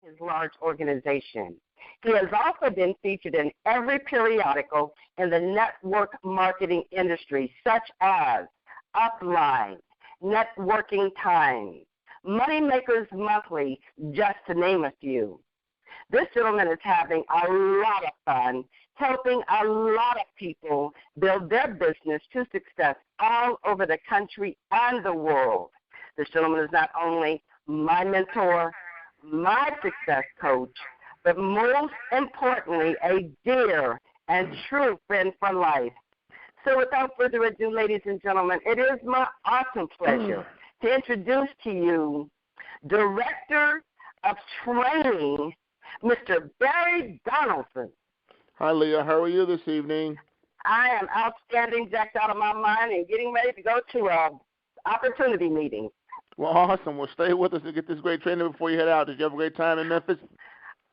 his large organization. He has also been featured in every periodical in the network marketing industry, such as Upline, Networking Times, Moneymakers Monthly, just to name a few. This gentleman is having a lot of fun, helping a lot of people build their business to success all over the country and the world. This gentleman is not only my mentor, my success coach, but most importantly, a dear and true friend for life. So without further ado, ladies and gentlemen, it is my awesome pleasure to introduce to you Director of Training, Mr. Barry Donalson. Hi, Leah. How are you this evening? I am outstanding, jacked out of my mind, and getting ready to go to an opportunity meeting. Well, awesome. Well, stay with us and get this great training before you head out. Did you have a great time in Memphis?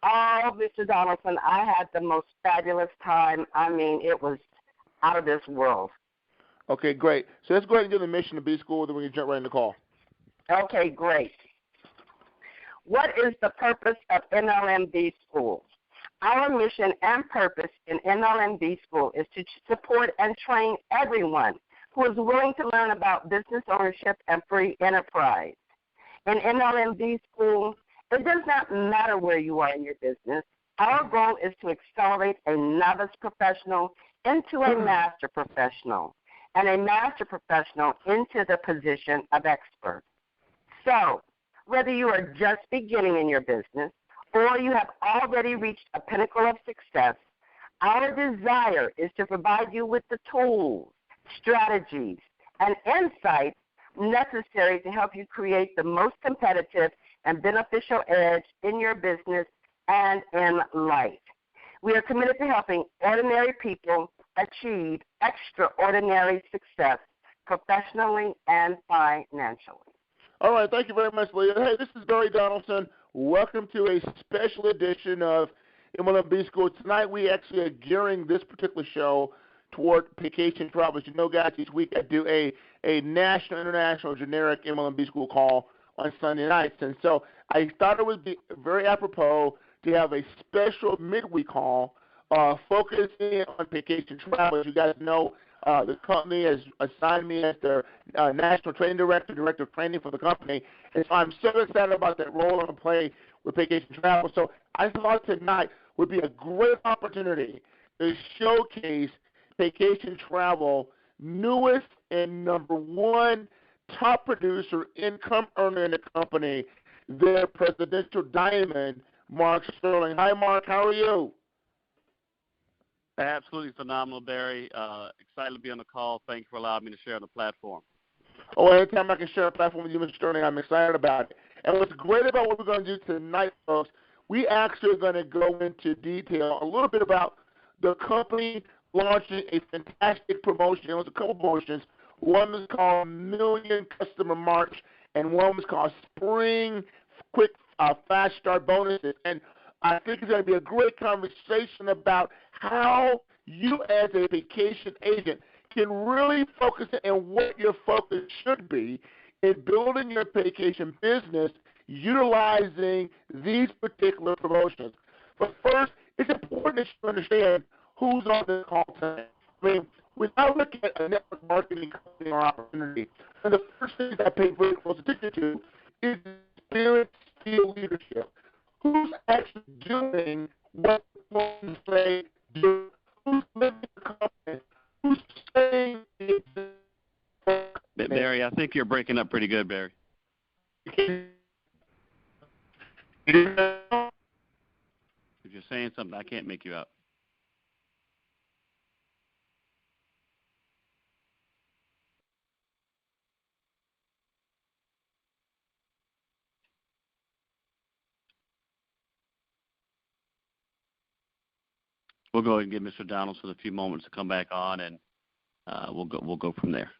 Oh, Mr. Donaldson, I had the most fabulous time. I mean, it was out of this world. Okay, great. So let's go ahead and do the mission of B School, then we can jump right in the call. Okay, great. What is the purpose of MLM B School? Our mission and purpose in MLM B School is to support and train everyone who is willing to learn about business ownership and free enterprise. In MLM B School, it does not matter where you are in your business. Our goal is to accelerate a novice professional into a master professional and a master professional into the position of expert. So, whether you are just beginning in your business or you have already reached a pinnacle of success, our desire is to provide you with the tools, strategies, and insights necessary to help you create the most competitive and beneficial edge in your business and in life. We are committed to helping ordinary people achieve extraordinary success professionally and financially. All right, thank you very much, Leah. Hey, this is Barry Donaldson. Welcome to a special edition of MLM B School. Tonight we actually are gearing this particular show toward Paycation Travel. As you know, guys, each week I do a national, international, generic MLM B School call on Sunday nights. And so I thought it would be very apropos to have a special midweek call focusing on Paycation Travel. As you guys know, the company has assigned me as their national training director of training for the company. And so I'm so excited about that role I'm going to play with Paycation Travel. So I thought tonight would be a great opportunity to showcase Paycation Travel newest and number one top producer, income earner in the company, their presidential diamond, Mark Sterling. Hi, Mark. How are you? Absolutely phenomenal, Barry. Excited to be on the call. Thank you for allowing me to share on the platform. Oh, anytime I can share a platform with you, Mr. Sterling, I'm excited about it. And what's great about what we're going to do tonight, folks, we actually are going to go into detail a little bit about the company launching a fantastic promotion. It was a couple promotions. One was called Million Customer March, and one was called Spring Quick Fast Start Bonuses. And I think it's going to be a great conversation about how you as a vacation agent can really focus and what your focus should be in building your vacation business utilizing these particular promotions. But first, it's important to understand who's on the call tonight. I mean, when I look at a network marketing company or opportunity, and the first thing I pay very close attention to is experience, skill, leadership. Who's actually doing what they say do? Who's living the company? Who's saying Barry, I think you're breaking up pretty good, Barry. If you're saying something, I can't make you out. We'll go ahead and give Mr. Donaldson a few moments to come back on, and we'll go from there.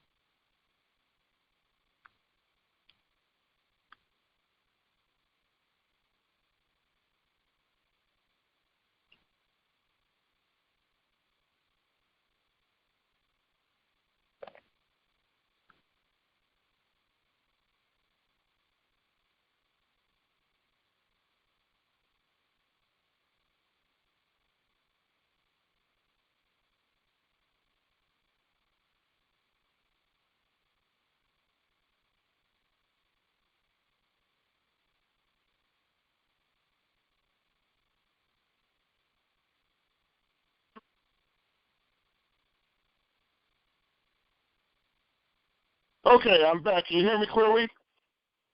Okay, I'm back. Can you hear me clearly?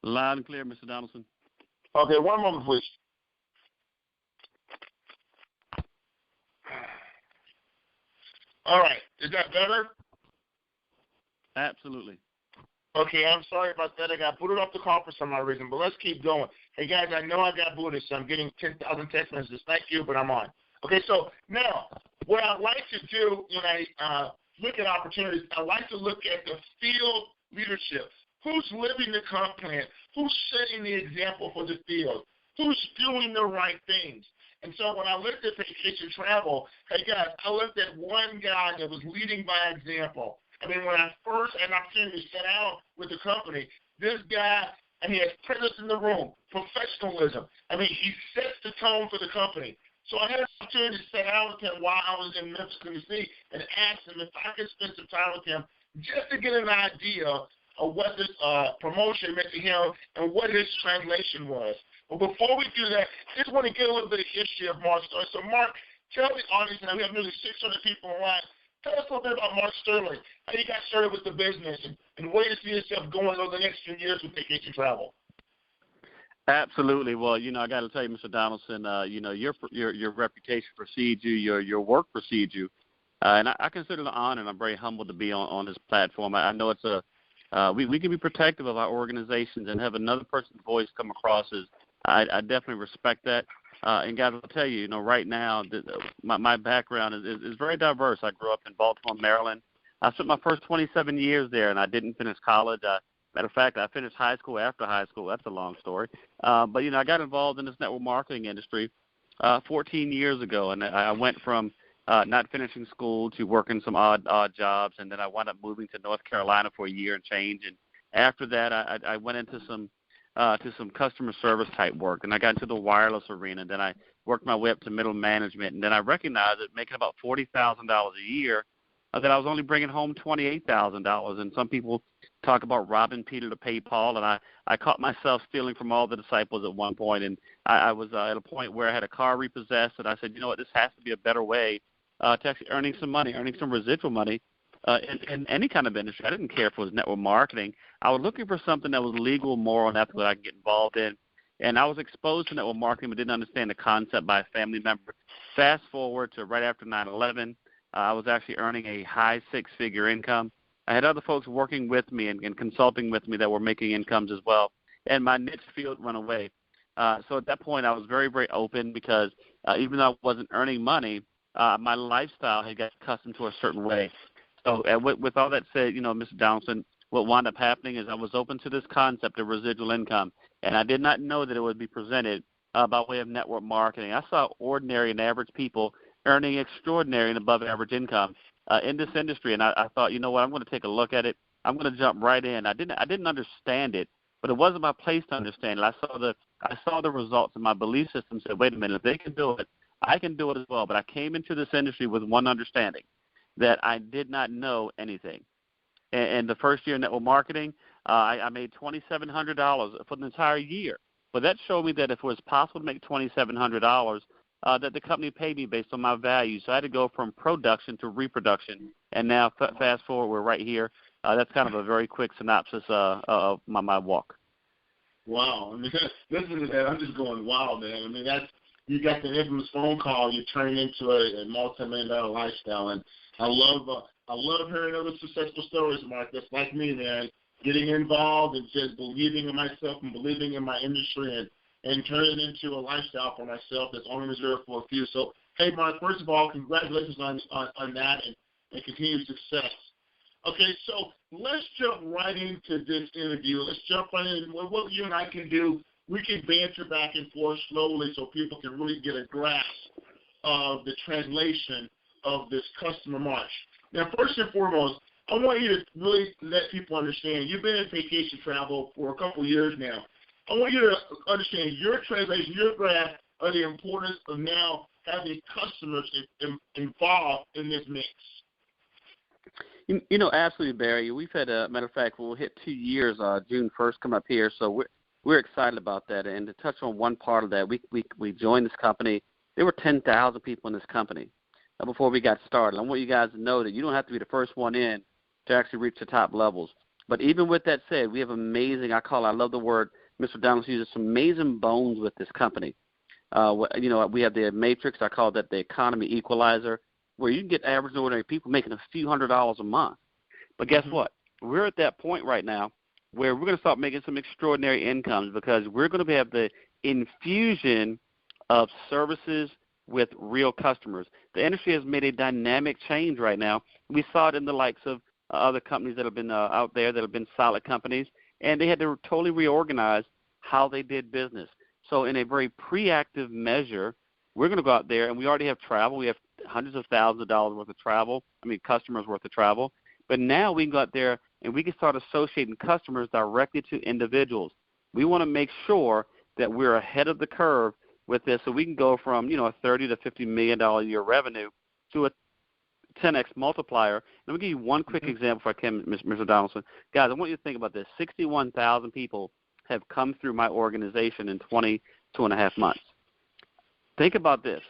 Loud and clear, Mr. Donalson. Okay, one moment, please. All right. Is that better? Absolutely. Okay, I'm sorry about that. I got booted off the call for some odd reason, but let's keep going. Hey, guys, I know I got booted, so I'm getting 10,000 text messages. Thank you, but I'm on. Okay, so now what I like to do when I look at opportunities, I like to look at the field leadership. Who's living the comp plan? Who's setting the example for the field? Who's doing the right things? And so when I looked at Paycation Travel, hey, guys, I looked at one guy that was leading by example. I mean, when I first had an opportunity to sit down with the company, this guy, and he has presence in the room, professionalism. I mean, he sets the tone for the company. So I had an opportunity to sit down with him while I was in Memphis, Tennessee, and ask him if I could spend some time with him just to get an idea of what this promotion meant to him and what his translation was. But before we do that, I just want to get a little bit of history of Mark Sterling. So, Mark, tell the audience, now we have nearly 600 people online. Tell us a little bit about Mark Sterling, how you got started with the business, and where you see yourself going over the next few years with Paycation Travel. Absolutely. Well, I got to tell you, Mr. Donaldson, your reputation precedes you, your work precedes you, and I consider it an honor, and I'm very humbled to be on this platform. I know it's we can be protective of our organizations and have another person's voice come across as I definitely respect that. And guys, I'll tell you, right now, my background is very diverse. I grew up in Baltimore, Maryland. I spent my first 27 years there, and I didn't finish college. Matter of fact, I finished high school after high school. That's a long story. But, I got involved in this network marketing industry 14 years ago, and I went from not finishing school to working some odd jobs, and then I wound up moving to North Carolina for a year and change. And after that, I went into some customer service type work, and I got into the wireless arena. Then I worked my way up to middle management, and then I recognized that making about $40,000 a year, that I was only bringing home $28,000. And some people talk about robbing Peter to pay Paul, and I caught myself stealing from all the disciples at one point. And I was at a point where I had a car repossessed, and I said, you know what, this has to be a better way to actually earning some residual money in any kind of industry. I didn't care if it was network marketing. I was looking for something that was legal, moral, and ethical that I could get involved in. And I was exposed to network marketing but didn't understand the concept by a family member. Fast forward to right after 9/11, I was actually earning a high six-figure income. I had other folks working with me and consulting with me that were making incomes as well. And my niche field went away. So at that point, I was very, very open because even though I wasn't earning money, my lifestyle had got accustomed to a certain way. So with all that said, Mr. Donalson, what wound up happening is I was open to this concept of residual income, and I did not know that it would be presented by way of network marketing. I saw ordinary and average people earning extraordinary and above average income in this industry, and I thought, you know what, I'm going to take a look at it. I'm going to jump right in. I didn't understand it, but it wasn't my place to understand it. I saw the results, and my belief system said, wait a minute, if they can do it, I can do it as well. But I came into this industry with one understanding, that I did not know anything. And the first year in network marketing, I made $2,700 for the entire year. But that showed me that if it was possible to make $2,700, that the company paid me based on my value. So I had to go from production to reproduction. And now, fast forward, we're right here. That's kind of a very quick synopsis of my walk. Wow. I mean, I'm just going, wow, man. I mean, you got the infamous phone call, you turn into a multi-million-dollar lifestyle. And I love hearing other successful stories, Mark. That's like me, man. Getting involved and just believing in myself and believing in my industry and turning it into a lifestyle for myself that's only reserved for a few. So, hey, Mark, first of all, congratulations on that and continued success. Okay, so let's jump right into this interview. Let's jump right in. What you and I can do, we can banter back and forth slowly so people can really get a grasp of the translation of this customer march. Now, first and foremost, I want you to really let people understand, you've been in Paycation Travel for a couple of years now. I want you to understand your translation, your grasp of the importance of now having customers involved in this mix. Absolutely, Barry. We've had, matter of fact, we'll hit 2 years June 1st come up here, so we're excited about that. And to touch on one part of that, we joined this company. There were 10,000 people in this company before we got started. I want you guys to know that you don't have to be the first one in to actually reach the top levels. But even with that said, we have amazing, I love the word, Mr. Donalson uses some amazing bones with this company. We have the matrix, I call that the economy equalizer, where you can get average and ordinary people making a few $100s a month. But guess what? We're at that point right now where we're going to start making some extraordinary incomes because we're going to have the infusion of services with real customers. The industry has made a dynamic change right now. We saw it in the likes of other companies that have been out there that have been solid companies, and they had to totally reorganize how they did business. So in a very preactive measure, we're going to go out there, and we already have travel. We have hundreds of thousands of dollars worth of travel, customers worth of travel. But now we can go out there and we can start associating customers directly to individuals. We want to make sure that we're ahead of the curve with this so we can go from, a $30 to $50 million a year revenue to a 10x multiplier. Let me give you one quick example if I can, Mr. Donalson. Guys, I want you to think about this. 61,000 people have come through my organization in 22.5 months. Think about this.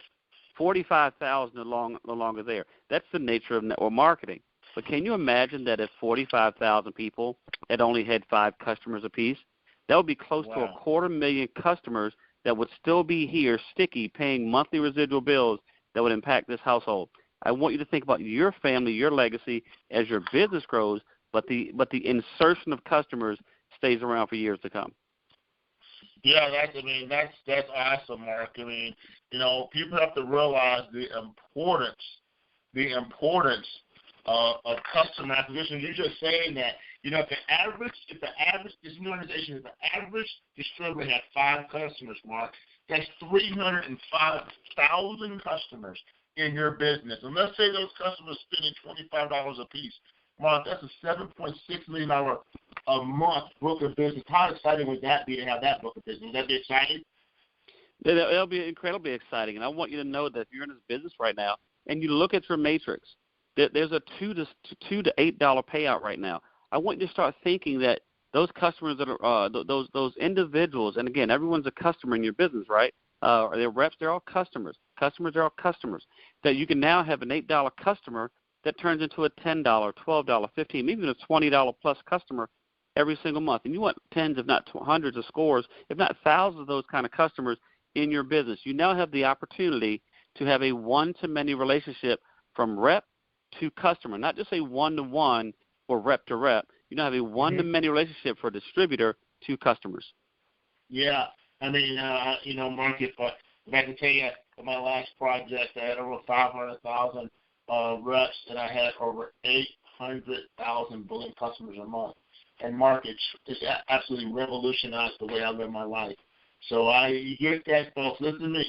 45,000 no longer there. That's the nature of network marketing. But can you imagine that if 45,000 people had only had 5 customers apiece? That would be close to 250,000 customers that would still be here, sticky, paying monthly residual bills that would impact this household. I want you to think about your family, your legacy as your business grows, but the insertion of customers stays around for years to come. Yeah, that's awesome, Mark. People have to realize the importance of customer acquisition. You're just saying that, if the average distributor had 5 customers, Mark, that's 305,000 customers in your business. And let's say those customers spending $25 a piece. Mark, that's a $7.6 million a month book of business. How exciting would that be to have that book of business? Would that be exciting? It'll be incredibly exciting. And I want you to know that if you're in this business right now and you look at your matrix, there's a $2 to $8 payout right now. I want you to start thinking that those customers that are those individuals, and again, everyone's a customer in your business, right? They're reps, they're all customers. Customers are all customers. That you can now have an $8 customer that turns into a $10, $12, $15, even a $20 plus customer every single month. And you want tens, if not hundreds of scores, if not thousands of those kind of customers in your business. You now have the opportunity to have a one-to-many relationship from rep to customer, not just a one-to-one or rep to rep. You now have a one-to-many relationship for distributor to customers. Yeah. Mark, if I can tell you, in my last project, I had over 500,000 reps, and I had over 800,000 billing customers a month. And Mark, it's absolutely revolutionized the way I live my life. So you get that, folks. Listen to me.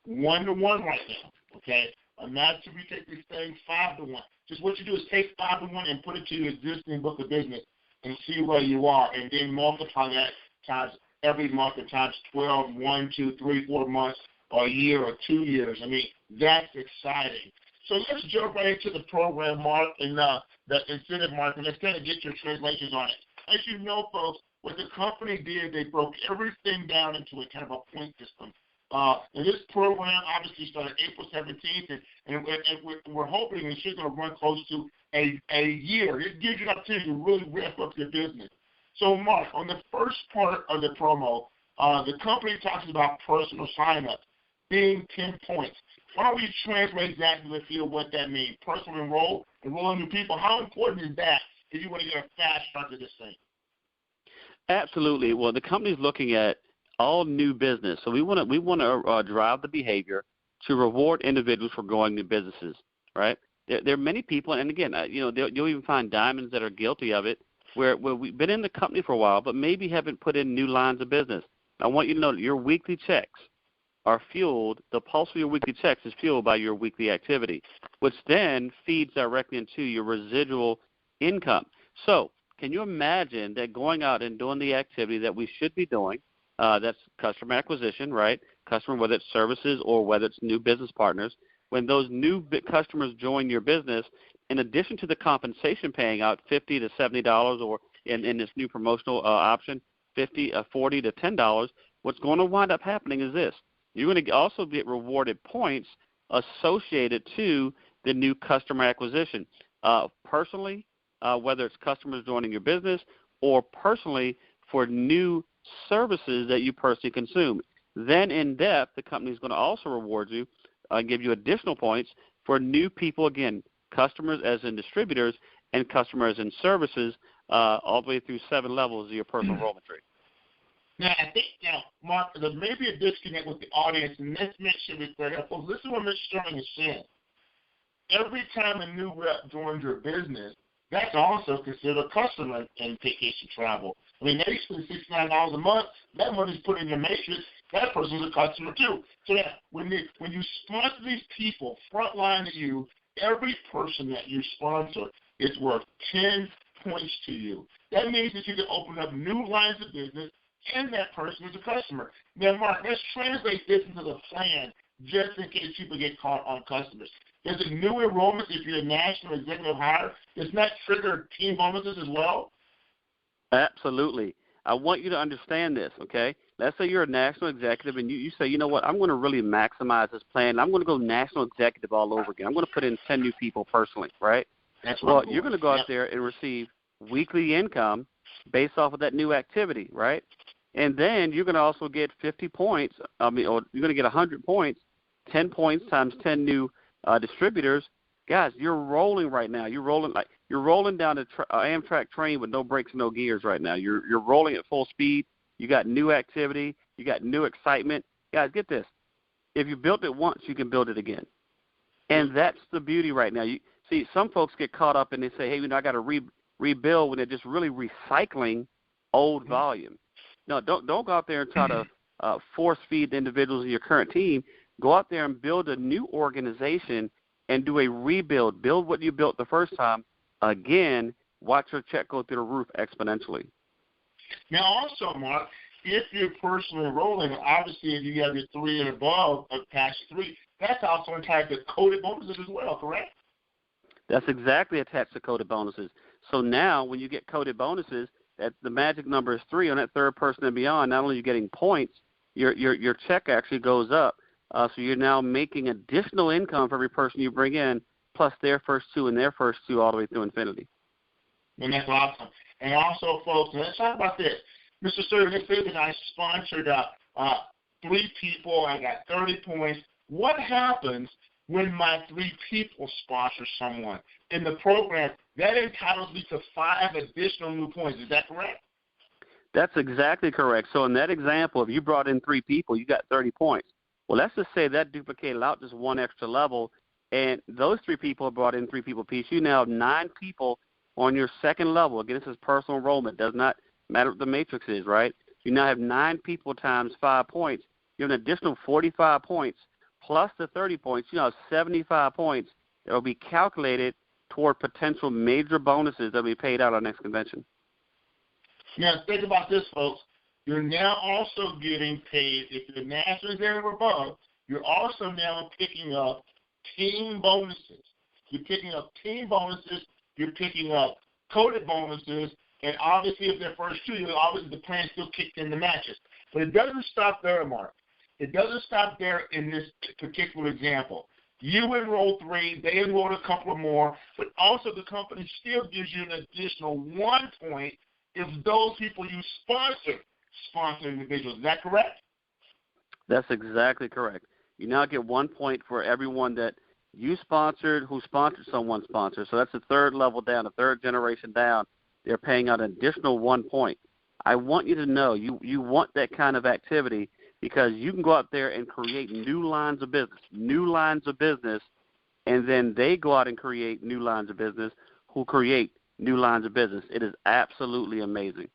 1-to-1 right now, okay? Imagine we take this thing 5-to-1. Just what you do is take 5-to-1 and put it to your existing book of business and see where you are, and then multiply that times every month and times 12, 1, 2, 3, 4 months, or a year or 2 years. That's exciting. So let's jump right into the program, Mark, and the incentive, Mark, and let's kind of get your translations on it. As you know, folks, what the company did, they broke everything down into a kind of a point system. And this program obviously started April 17th, and we're hoping it's just going to run close to a year. It gives you an opportunity to really ramp up your business. So, Mark, on the first part of the promo, the company talks about personal sign-ups being 10 points. Why don't we translate that to the field what that means? Personal enrolling new people. How important is that if you want to get a fast start to this thing? Absolutely. Well, the company's looking at all new business. So we want to drive the behavior to reward individuals for growing new businesses, right? There are many people, and again, you'll even find diamonds that are guilty of it, where we've been in the company for a while, but maybe haven't put in new lines of business. I want you to know that your weekly checks are fueled, the pulse of your weekly checks is fueled by your weekly activity, which then feeds directly into your residual income. So can you imagine that going out and doing the activity that we should be doing, that's customer acquisition, right? Customer, whether it's services or whether it's new business partners, when those new customers join your business, in addition to the compensation paying out $50 to $70 or in this new promotional option, $40 to $10, what's going to wind up happening is this. You're going to also get rewarded points associated to the new customer acquisition. Personally, whether it's customers joining your business or personally for new services that you personally consume. Then in depth, the company is going to also reward you and give you additional points for new people, again, customers as in distributors and customers in services, all the way through 7 levels of your personal enrollment tree. Now, I think, Mark, there may be a disconnect with the audience, and this should be very helpful. Listen to what Mr. Sterling is saying. Every time a new rep joins your business, that's also considered a customer in Paycation Travel. I mean, they spend $69 a month. That money's put in your matrix. That person's a customer too. So that when you sponsor these people frontline to you, every person that you sponsor is worth 10 points to you. That means that you can open up new lines of business, and that person is a customer. Now, Mark, let's translate this into the plan just in case people get caught on customers. There's a new enrollment if you're a national executive hire. Does that trigger team bonuses as well? Absolutely. I want you to understand this, okay? Let's say you're a national executive and you say, you know what, I'm going to really maximize this plan. I'm going to go national executive all over again. I'm going to put in 10 new people personally, right? That's well, you're going to go out there and receive weekly income based off of that new activity, right? And then you're going to also get 50 points, or you're going to get 100 points, 10 points times 10 new distributors. Guys, you're rolling right now. You're rolling down the Amtrak train with no brakes and no gears right now. You're rolling at full speed. You got new activity. You got new excitement. Guys, get this. If you built it once, you can build it again. And that's the beauty right now. You see, some folks get caught up and they say, hey, I got to rebuild when they're just really recycling old volume. No, don't go out there and try to force feed the individuals in your current team. Go out there and build a new organization and do a rebuild. Build what you built the first time. Again, watch your check go through the roof exponentially. Now, also, Mark, if you're personally enrolling, obviously if you have your 3 and above, past 3, that's also entitled to coded bonuses as well, correct? That's exactly attached to coded bonuses. So now when you get coded bonuses, the magic number is 3 on that third person and beyond. Not only are you getting points, your check actually goes up. So you're now making additional income for every person you bring in, plus their first 2 and their first 2 all the way through infinity. And that's awesome. And also, folks, let's talk about this. Mr. Sterling, let's say that I sponsored 3 people. I got 30 points. What happens when my 3 people sponsor someone in the program? That entitles me to 5 additional new points. Is that correct? That's exactly correct. So in that example, if you brought in 3 people, you got 30 points. Well, let's just say that duplicated out just 1 extra level, and those 3 people brought in 3 people apiece. You now have 9 people on your second level. Again, this is personal enrollment. Does not matter what the matrix is, right? You now have 9 people times 5 points. You have an additional 45 points plus the 30 points. You now have 75 points that will be calculated toward potential major bonuses that will be paid out at our next convention. Now, think about this, folks. You're now also getting paid, if you're national executive or above, you're also now picking up team bonuses. You're picking up team bonuses. You're picking up coded bonuses. And obviously, if they're first 2, obviously the plan still kicked in the matches. But it doesn't stop there, Mark. It doesn't stop there in this particular example. You enroll 3, they enroll a couple more, but also the company still gives you an additional 1 point if those people you sponsor individuals. Is that correct? That's exactly correct. You now get 1 point for everyone that you sponsored who sponsored someone sponsored. So that's the third level down, the third generation down. They're paying out an additional 1 point. I want you to know you want that kind of activity because you can go out there and create new lines of business, and then they go out and create new lines of business who create new lines of business. It is absolutely amazing.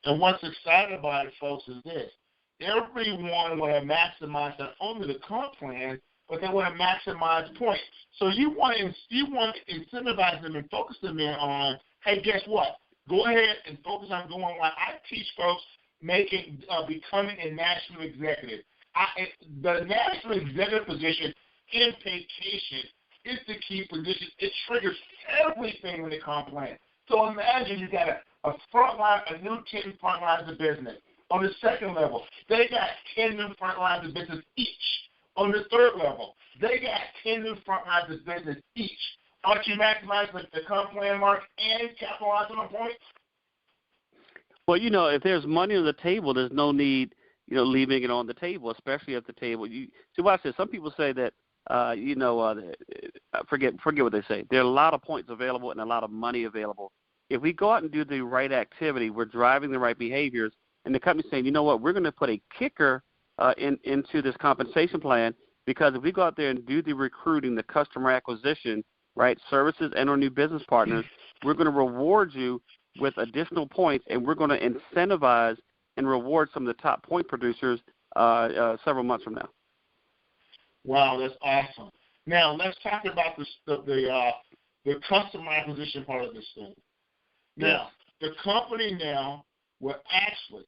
And what's exciting about it, folks, is this. Everyone want to maximize not only the comp plan, but they want to maximize points. So you want to incentivize them and focus them in on, hey, guess what? Go ahead and focus on going on. I teach folks becoming a national executive. The national executive position in Paycation is the key position. It triggers everything in the comp plan. So imagine you got a front line, a new 10 front lines of business. On the second level, they got 10 new front lines of business each. On the third level, they got 10 new front lines of business each. Aren't you maximizing the comp plan, Mark, and capitalizing on points? Well, if there's money on the table, there's no need, leaving it on the table, especially at the table. You see what I said. Some people say that, forget what they say. There are a lot of points available and a lot of money available. If we go out and do the right activity, we're driving the right behaviors, and the company's saying, you know what, we're going to put a kicker into this compensation plan, because if we go out there and do the recruiting, the customer acquisition, right, services and our new business partners, we're going to reward you with additional points, and we're going to incentivize and reward some of the top point producers several months from now. Wow, that's awesome. Now let's talk about the customer acquisition part of this thing. Now, the company now will actually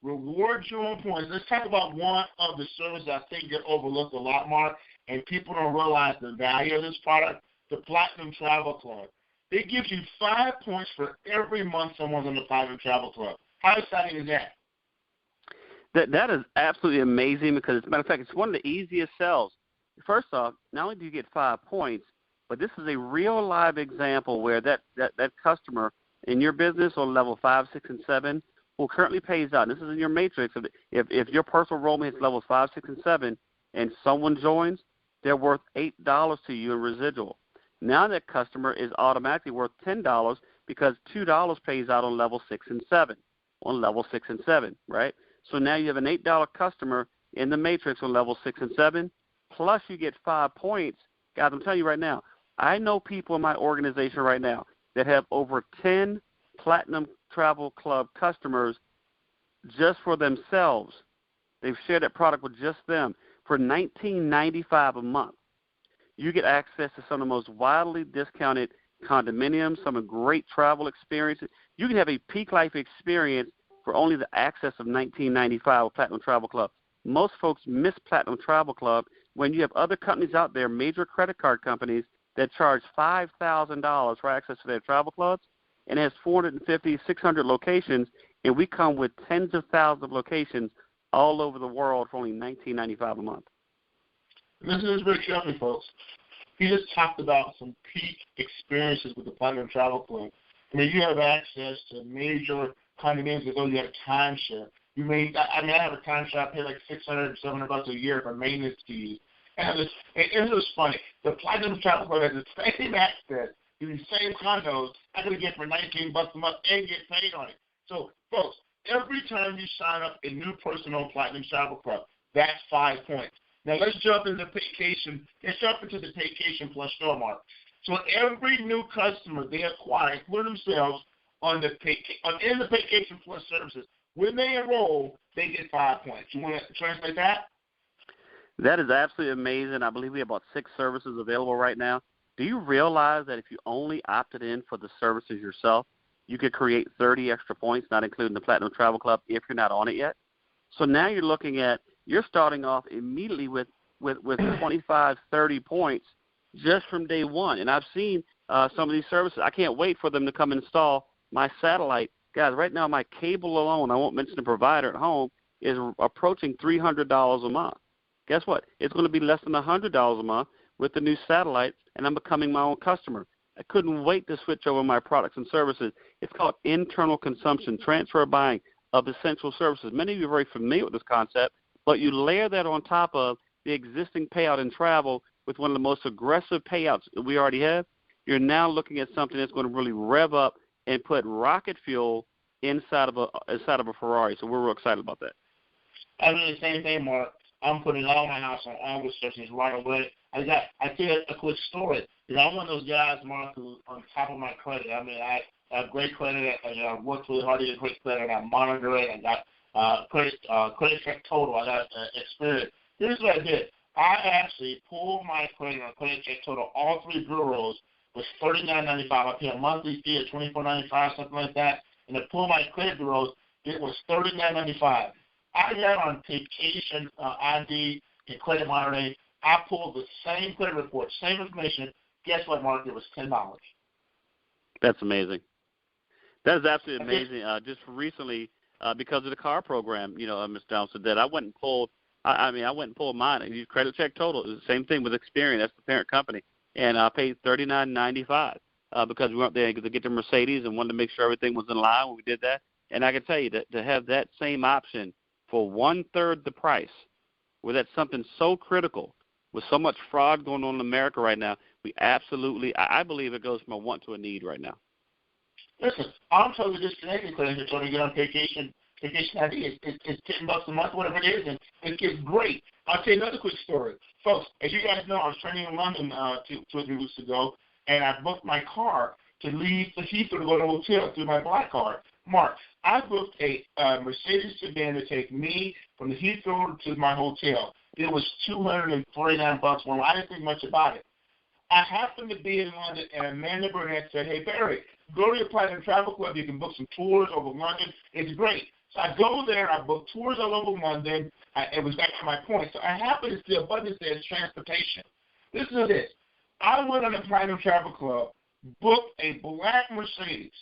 reward you on points. Let's talk about one of the services I think get overlooked a lot, Mark, and people don't realize the value of this product, the Platinum Travel Club. They give you 5 points for every month someone's in the Platinum Travel Club. How exciting is that? That is absolutely amazing, because, as a matter of fact, it's one of the easiest sells. First off, not only do you get 5 points, but this is a real live example where that customer in your business on level 5, 6, and 7 who currently pays out. This is in your matrix. If your personal enrollment hits levels 5, 6, and 7, and someone joins, they're worth $8 to you in residual. Now that customer is automatically worth $10 because $2 pays out on level 6 and 7. On level 6 and 7, right? So now you have an $8 customer in the matrix on level 6 and 7, plus you get 5 points. Guys, I'm telling you right now, I know people in my organization right now that have over 10 Platinum Travel Club customers just for themselves. They've shared that product with just them for $19.95 a month. You get access to some of the most widely discounted condominiums, some of great travel experiences. You can have a peak life experience for only the access of $19.95 with Platinum Travel Club. Most folks miss Platinum Travel Club when you have other companies out there, major credit card companies, that charge $5,000 for access to their travel clubs, and has 450, 600 locations, and we come with tens of thousands of locations all over the world for only $19.95 a month. Listen to this very carefully, folks. He just talked about some peak experiences with the Platinum Travel Club. I mean, you have access to major condominiums as though you have a timeshare. I have a timeshare. I pay like $600, $700 a year for maintenance fees. And it was funny. The Platinum Travel Club has the same access to these same condos I could get for $19 a month and get paid on it. So, folks, every time you sign up a new person on Platinum Travel Club, that's 5 points. Now let's jump into Paycation. Let's jump into the Paycation Plus store, Mark. So every new customer they acquire, including themselves, in the Paycation Plus services, when they enroll, they get 5 points. You want to translate that? That is absolutely amazing. I believe we have about 6 services available right now. Do you realize that if you only opted in for the services yourself, you could create 30 extra points, not including the Platinum Travel Club, if you're not on it yet? So now you're starting off immediately with 25, 30 points just from day one. And I've seen some of these services. I can't wait for them to come install my satellite. Guys, right now my cable alone, I won't mention the provider at home, is approaching $300 a month. Guess what? It's going to be less than $100 a month with the new satellite, and I'm becoming my own customer. I couldn't wait to switch over my products and services. It's called internal consumption, transfer buying of essential services. Many of you are very familiar with this concept, but you layer that on top of the existing payout in travel with one of the most aggressive payouts that we already have. You're now looking at something that's going to really rev up and put rocket fuel inside of a Ferrari. So we're real excited about that. I mean the same thing, Mark. I'm putting all my house on all the services right away. I tell you a quick story. I'm one of those guys, Mark, who on top of my credit. I mean, I have great credit. I worked really hard to get great credit. I monitor it. I got credit check total. I got experience. Here's what I did. I actually pulled my credit on credit check total. All 3 bureaus was $39.95. I pay a monthly fee of $24.95, something like that. And to pull my credit bureaus, it was $39.95. I got on Paycation ID and credit monitoring. I pulled the same credit report, same information. Guess what, Mark? It was $10. That's amazing. That is absolutely amazing. Just recently, because of the car program, Mr. Donalson, that I went and pulled. I went and pulled mine. I used credit check total. It was the same thing with Experian. That's the parent company, and I paid $39.95 because we weren't there to get the Mercedes and wanted to make sure everything was in line when we did that. And I can tell you that to have that same option for 1/3 the price, where that's something so critical, with so much fraud going on in America right now, we absolutely, I believe it goes from a want to a need right now. Listen, I'm totally disconnected because you're trying to get on vacation. Vacation ID it's $10 a month, whatever it is, and it's great. I'll tell you another quick story. Folks, as you guys know, I was training in London 2 or 3 weeks ago, and I booked my car to leave the Heathrow to go to a hotel through my Black Card. Mark, I booked a Mercedes sedan to take me from the Heathrow to my hotel. It was $249. Well, I didn't think much about it. I happened to be in London, and Amanda Burnett said, "Hey, Barry, go to your Platinum Travel Club. You can book some tours over London. It's great." So I go there. I book tours all over London. It was back to my point. So I happen to see a button that says transportation. Listen to this. I went on the Platinum Travel Club, booked a black Mercedes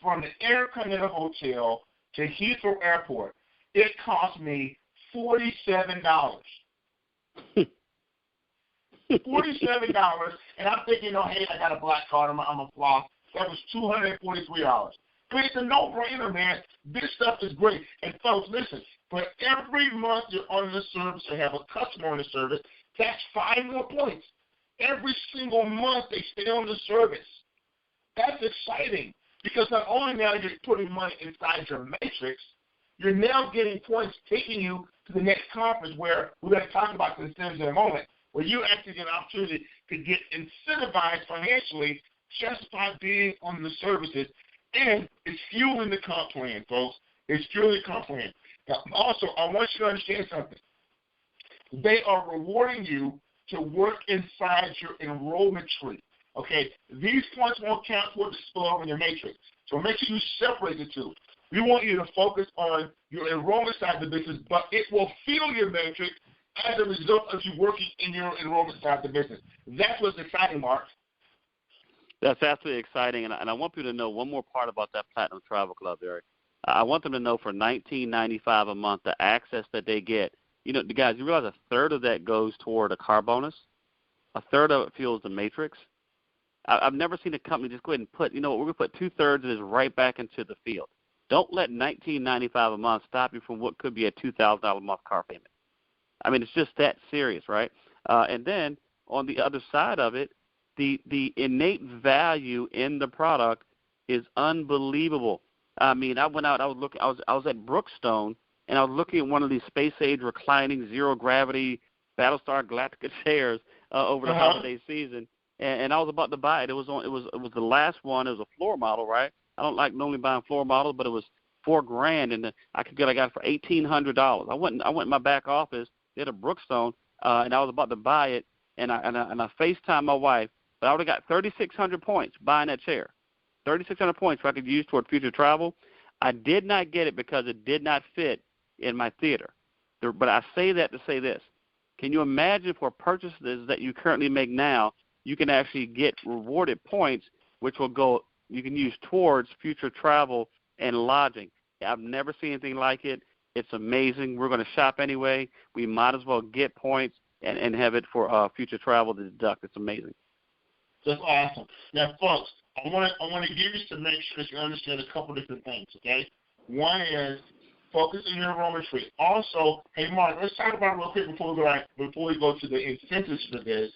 from the Intercontinental Hotel to Heathrow Airport. It cost me $47. $47, and I'm thinking, hey, I got a black card, I'm a flaw. That was $243. I mean, it's a no-brainer, man. This stuff is great. And folks, listen, for every month you're on the service or have a customer on the service, that's 5 more points. Every single month they stay on the service. That's exciting because not only now you're putting money inside your matrix, you're now getting points taking you to the next conference where we're going to talk about the incentives in a moment, where you actually get an opportunity to get incentivized financially just by being on the services. And it's fueling the comp plan, folks. It's fueling the comp plan. Now, also, I want you to understand something. They are rewarding you to work inside your enrollment tree. Okay? These points won't count toward the spill in your matrix. So make sure you separate the two. We want you to focus on your enrollment side of the business, but it will fuel your matrix as a result of you working in your enrollment side of the business. That's what's exciting, Mark. That's absolutely exciting, and I want people to know one more part about that Platinum Travel Club, Eric. I want them to know for $19.95 a month, the access that they get. Guys, you realize 1/3 of that goes toward a car bonus? 1/3 of it fuels the matrix? I've never seen a company just go ahead and put, we're going to put 2/3 of this right back into the field. Don't let $19.95 a month stop you from what could be a $2,000 a month car payment. I mean, it's just that serious, right? And then on the other side of it, the innate value in the product is unbelievable. I mean, I went out. I was at Brookstone, and I was looking at one of these space-age reclining zero-gravity Battlestar Galactica chairs over the holiday season, and I was about to buy it. It was the last one. It was a floor model, right? I don't like normally buying floor models, but it was $4,000, and I got it for $1,800. I went in my back office, did a Brookstone, and I was about to buy it, and I FaceTimed my wife. But I would have got 3,600 points buying that chair. 3,600 points I could use toward future travel. I did not get it because it did not fit in my theater. But I say that to say this. Can you imagine for purchases that you currently make now, you can actually get rewarded points, which will go, you can use towards future travel and lodging. I've never seen anything like it. It's amazing. We're going to shop anyway. We might as well get points and have it for future travel to deduct. It's amazing. That's awesome. Now, folks, I want to give you to make sure you understand a couple different things, okay? One is focus on your enrollment tree. Also, hey, Mark, let's talk about it real quick before we go to the incentives for this.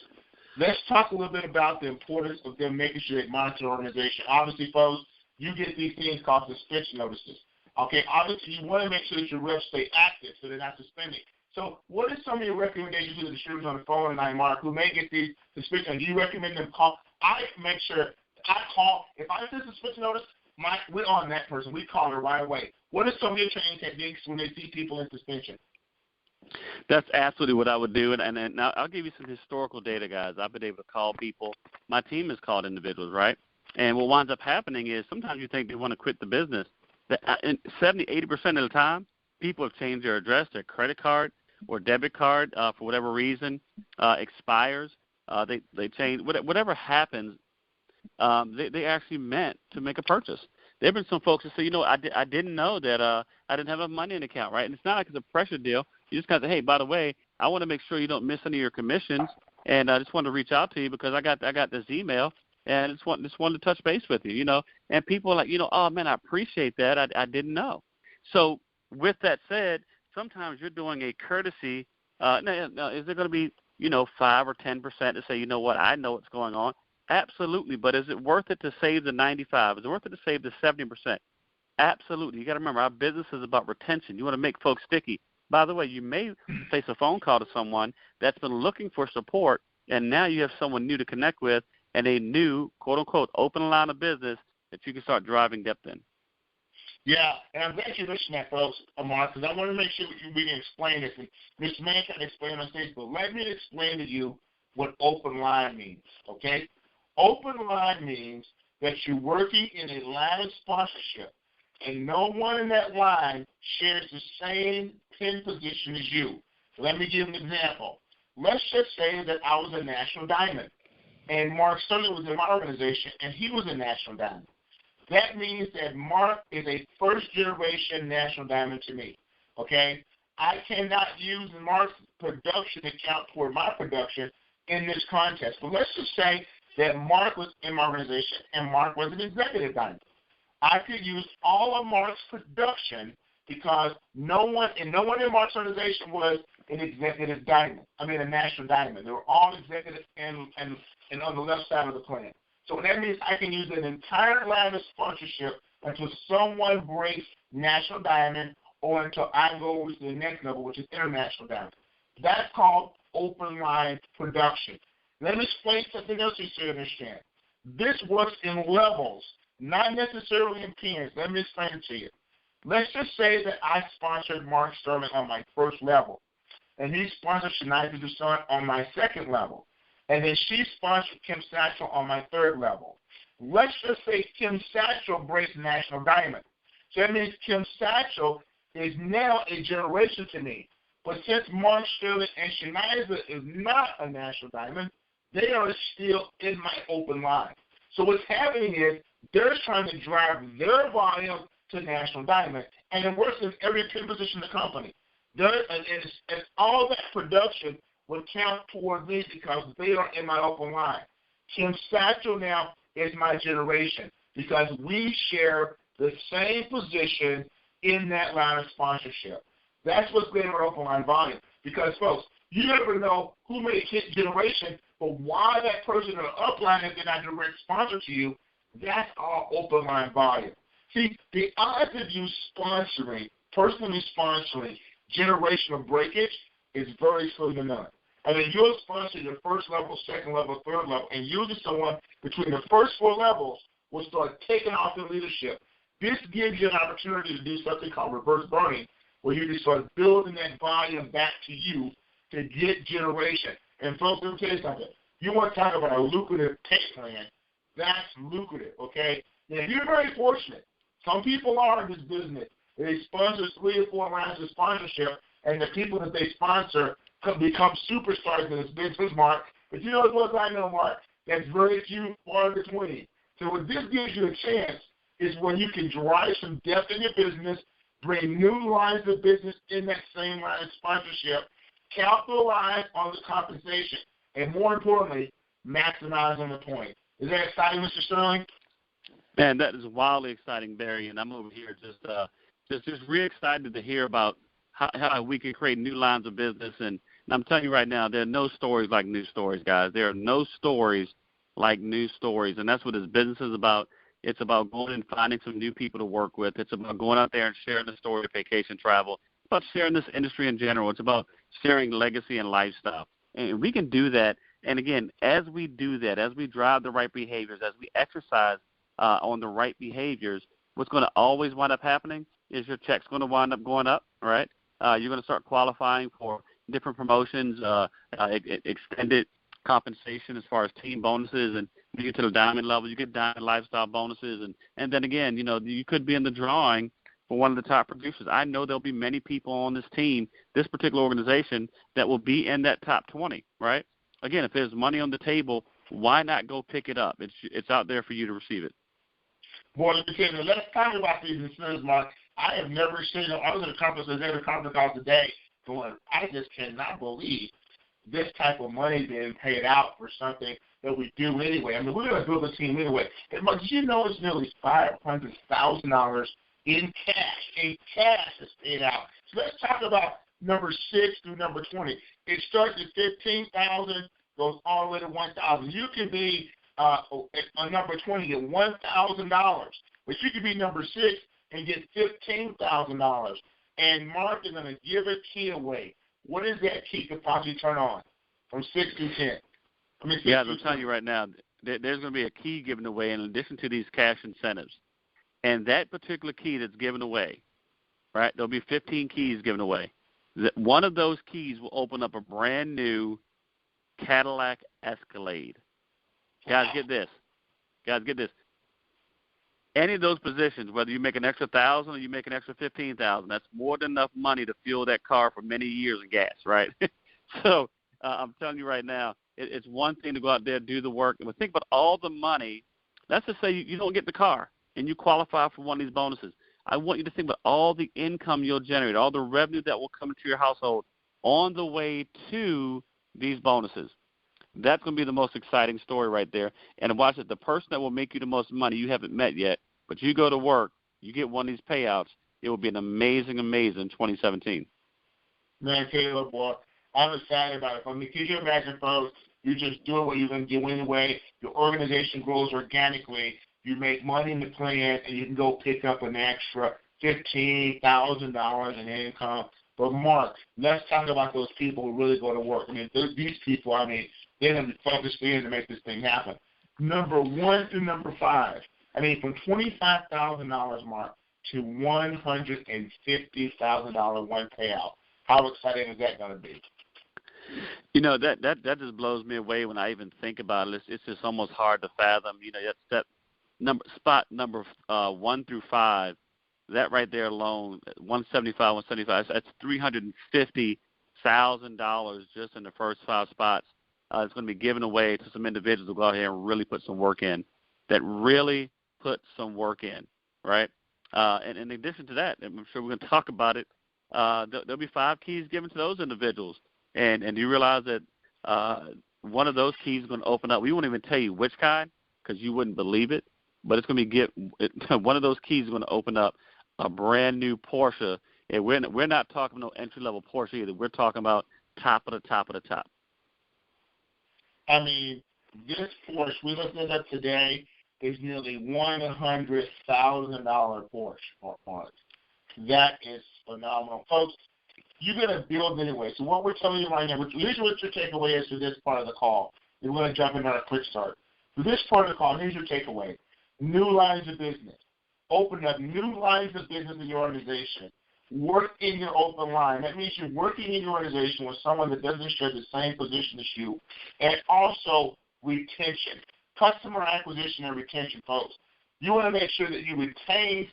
Let's talk a little bit about the importance of them making sure they monitor the organization. Obviously, folks, you get these things called suspension notices. Okay, obviously, you want to make sure that your reps stay active so they're not suspended. So what are some of your recommendations to the distributors on the phone tonight, Mark, who may get these suspensions? Do you recommend them call? I make sure I call. If I get a suspension notice, we're on that person. We call her right away. What are some of your training techniques when they see people in suspension? That's absolutely what I would do. And now I'll give you some historical data, guys. I've been able to call people. My team has called individuals, right? And what winds up happening is sometimes you think they want to quit the business. 70, 80% of the time, people have changed their address, their credit card or debit card for whatever reason expires. They change whatever happens. They actually meant to make a purchase. There have been some folks that say, I didn't know that I didn't have enough money in the account, right? And it's not like it's a pressure deal. You just kind of say, hey, by the way, I want to make sure you don't miss any of your commissions, and I just wanted to reach out to you because I got this email, and just wanted to touch base with you, And people are like, oh, man, I appreciate that. I didn't know. So with that said, sometimes you're doing a courtesy. Now, is there going to be, 5 or 10% to say, you know what, I know what's going on? Absolutely. But is it worth it to save the 95? Is it worth it to save the 70%? Absolutely. You got to remember, our business is about retention. You want to make folks sticky. By the way, you may face a phone call to someone that's been looking for support, and now you have someone new to connect with and a new, quote-unquote, open line of business that you can start driving depth in. Yeah, and I'm glad you mentioned that, folks, Mark, because I want to make sure we can explain this. And Mr. Man can explain on stage, but let me explain to you what open line means, okay? Open line means that you're working in a line of sponsorship, and no one in that line shares the same pin position as you. So let me give an example. Let's just say that I was a National Diamond, and Mark Sterling was in my organization, and he was a National Diamond. That means that Mark is a first-generation National Diamond to me, okay? I cannot use Mark's production to count toward my production in this contest. But let's just say that Mark was in my organization and Mark was an executive diamond. I could use all of Mark's production because no one in Mark's organization was an executive diamond. I mean, a National Diamond. They were all executive and on the left side of the plan. So that means I can use an entire line of sponsorship until someone breaks National Diamond or until I go to the next level, which is International Diamond. That's called open line production. Let me explain something else you should understand. This works in levels, not necessarily in pins. Let me explain it to you. Let's just say that I sponsored Mark Sterling on my first level, and he sponsored Shania Dusson on my second level, and then she sponsored Kim Satchel on my third level. Let's just say Kim Satchel breaks National Diamond. So that means Kim Satchel is now a generation to me. But since Mark Sterling and Shania is not a National Diamond, they are still in my open line. So what's happening is they're trying to drive their volume to National Diamond, and it works in every pin position in the company. And all that production will count toward me because they are in my open line. Kim Satchel now is my generation because we share the same position in that line of sponsorship. That's what's great about open line volume because, folks, you never know who may hit generation, but why that person in the upline is not direct sponsor to you, that's all open line volume. See, the odds of you personally sponsoring generational breakage is very slim to none. I mean, you'll sponsor your first level, second level, third level, and usually someone between the first 4 levels will start taking off in leadership. This gives you an opportunity to do something called reverse burning, where you just start building that volume back to you to get generation. And folks, let me tell you something. You want to talk about a lucrative pay plan, that's lucrative, okay? Now, you're very fortunate. Some people are in this business. They sponsor 3 or 4 lines of sponsorship, and the people that they sponsor become superstars in this business, Mark. But you know as well as I know, Mark, that's very few, far between. So what this gives you a chance is when you can drive some depth in your business, bring new lines of business in that same line of sponsorship, capitalize on the compensation, and more importantly, maximize on the point. Is that exciting, Mr. Sterling? Man, that is wildly exciting, Barry, and I'm over here just really excited to hear about how we can create new lines of business. And I'm telling you right now, there are no stories like news stories, guys. There are no stories like news stories, and that's what this business is about. It's about going and finding some new people to work with. It's about going out there and sharing the story of Paycation Travel. It's about sharing this industry in general. It's about sharing legacy and lifestyle. And we can do that. And, again, as we do that, as we drive the right behaviors, as we exercise on the right behaviors, what's going to always wind up happening is your check's going to wind up going up, right? You're going to start qualifying for different promotions, extended compensation as far as team bonuses, and when you get to the diamond level, you get diamond lifestyle bonuses, and then again, you could be in the drawing for one of the top producers. I know there'll be many people on this team, this particular organization, that will be in that top 20, right? Again, if there's money on the table, why not go pick it up? It's out there for you to receive it. Boy, let me tell you, let's talk about these incentives, Mark. I have never seen them. I was at a conference, every conference call today, going, I just cannot believe this type of money being paid out for something that we do anyway. I mean, we're going to build a team anyway. But did you know it's nearly $500,000 in cash that's paid out? So let's talk about number 6 through number 20. It starts at $15,000, goes all the way to $1,000. You can be on number 20 get $1,000, but you could be number 6 and get $15,000. And Mark is going to give a key away. What is that key could possibly turn on from 6 to 10? I'm telling you right now, there's going to be a key given away in addition to these cash incentives. And that particular key that's given away, right, there'll be 15 keys given away. One of those keys will open up a brand new Cadillac Escalade. Guys, get this. Any of those positions, whether you make an extra $1,000 or you make an extra $15,000, that's more than enough money to fuel that car for many years in gas, right? So I'm telling you right now, it's one thing to go out there and do the work. And think about all the money. Let's just say you don't get the car and you qualify for one of these bonuses. I want you to think about all the income you'll generate, all the revenue that will come into your household on the way to these bonuses. That's going to be the most exciting story right there. And watch it, the person that will make you the most money you haven't met yet, but you go to work, you get one of these payouts, it will be an amazing 2017. Man, Caleb, boy, I'm excited about it. I mean, could you imagine, folks, you're just doing what you're going to do anyway. Your organization grows organically. You make money in the plan, and you can go pick up an extra $15,000 in income. But, Mark, let's talk about those people who really go to work. I mean, these people, they're going to be focused to make this thing happen. Number 1 through number 5. From $25,000, Mark, to $150,000 one payout. How exciting is that going to be? That just blows me away when I even think about it. It's just almost hard to fathom. That spot number 1 through 5, that right there alone, 175, that's $350,000 just in the first 5 spots. It's going to be given away to some individuals who go out here and really put some work in. Right? And in addition to that, I'm sure we're going to talk about it, there'll be 5 keys given to those individuals. And do you realize that one of those keys is going to open up? We won't even tell you which kind because you wouldn't believe it, but it's going to be one of those keys is going to open up a brand new Porsche. And we're not talking no entry-level Porsche either. We're talking about top of the top of the top. This Porsche, we looked it up today, is nearly $100,000 Porsche. That is phenomenal. Folks, you're going to build anyway. So what we're telling you right now, here's what your takeaway is for this part of the call. We're going to jump into our quick start. For this part of the call, here's your takeaway. New lines of business. Open up new lines of business in your organization. Work in your open line. That means you're working in your organization with someone that doesn't share the same position as you. And also retention. Customer acquisition and retention, folks. You want to make sure that you retain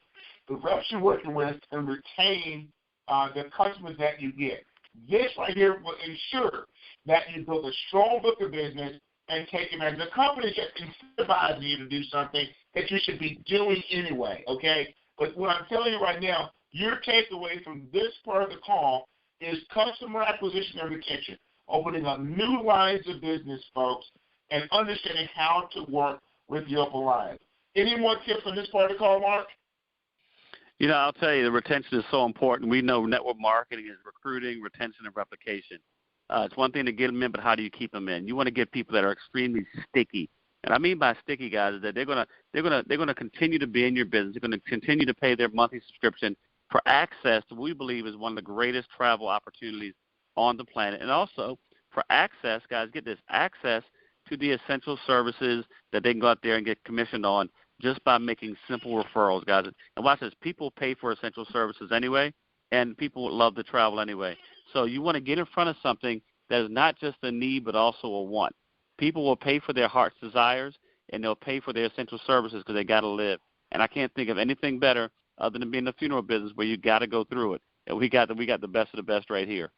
the reps you're working with and retain the customers that you get. This right here will ensure that you build a strong book of business and take it as a company that incentivizes you to do something that you should be doing anyway, okay? But what I'm telling you right now, your takeaway from this part of the call is customer acquisition and retention, opening up new lines of business, folks, and understanding how to work with the open lines. Any more tips on this part of the call, Mark? I'll tell you, the retention is so important. We know network marketing is recruiting, retention, and replication. It's one thing to get them in, but how do you keep them in? You want to get people that are extremely sticky. And I mean by sticky, guys, is that they're gonna continue to be in your business. They're going to continue to pay their monthly subscription for access to what we believe is one of the greatest travel opportunities on the planet. And also for access, guys, get this, access to the essential services that they can go out there and get commissioned on just by making simple referrals, guys. And watch this, people pay for essential services anyway, and people love to travel anyway. So you want to get in front of something that is not just a need but also a want. People will pay for their heart's desires, and they'll pay for their essential services because they got to live. And I can't think of anything better other than being in the funeral business where you got to go through it. And we got the best of the best right here.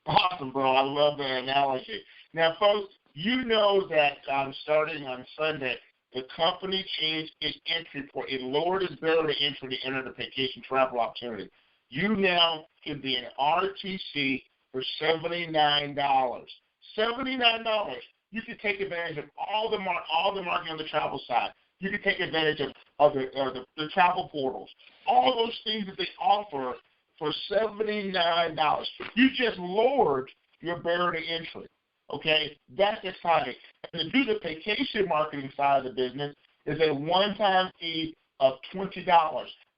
Awesome, bro. I love that analogy. Now, folks, you know that starting on Sunday, the company changed its entry point. It lowered its barrier to entry to enter the Paycation Travel opportunity. You now can be an RTC for $79. $79, you can take advantage of all the marketing on the travel side. You can take advantage of the travel portals, all those things that they offer for $79. You just lowered your barrier to entry. Okay, that's exciting. And to do the vacation marketing side of the business is a one-time fee of $20.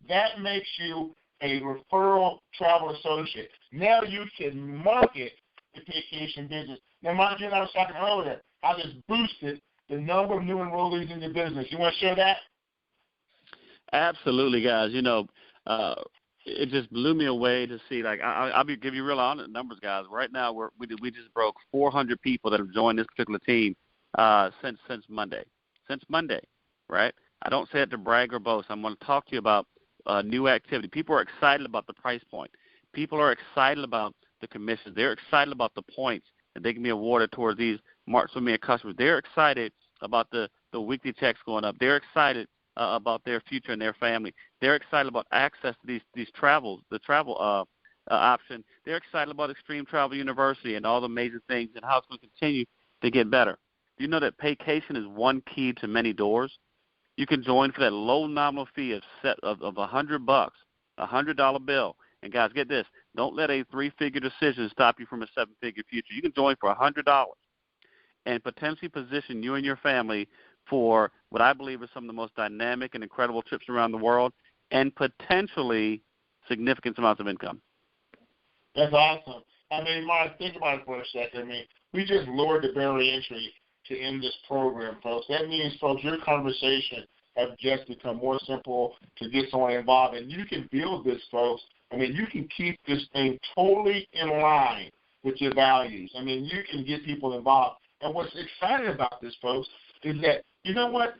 That makes you a referral travel associate. Now you can market the vacation business. Now, mind you, I was talking earlier, I just boosted the number of new enrollees in the business. You want to share that? Absolutely, guys. It just blew me away to see. Like, I'll give you real honest numbers, guys. Right now, we just broke 400 people that have joined this particular team since Monday. Since Monday, right? I don't say it to brag or boast. I'm going to talk to you about new activity. People are excited about the price point. People are excited about the commissions. They're excited about the points that they can be awarded towards these March for Me customers. They're excited about the weekly checks going up. They're excited about their future and their family. They're excited about access to the travel option. They're excited about Extreme Travel University and all the amazing things and how it's going to continue to get better. Do you know that Paycation is one key to many doors? You can join for that low nominal fee of $100, $100 bill. And guys, get this: don't let a three-figure decision stop you from a seven-figure future. You can join for $100 and potentially position you and your family for what I believe is some of the most dynamic and incredible trips around the world and potentially significant amounts of income. That's awesome. I mean, Mark, think about it for a second. I mean, we just lowered the barrier entry to end this program, folks. That means, folks, your conversation have just become more simple to get someone involved. And you can build this, folks. I mean, you can keep this thing totally in line with your values. I mean, you can get people involved. And what's exciting about this, folks, is that, you know what,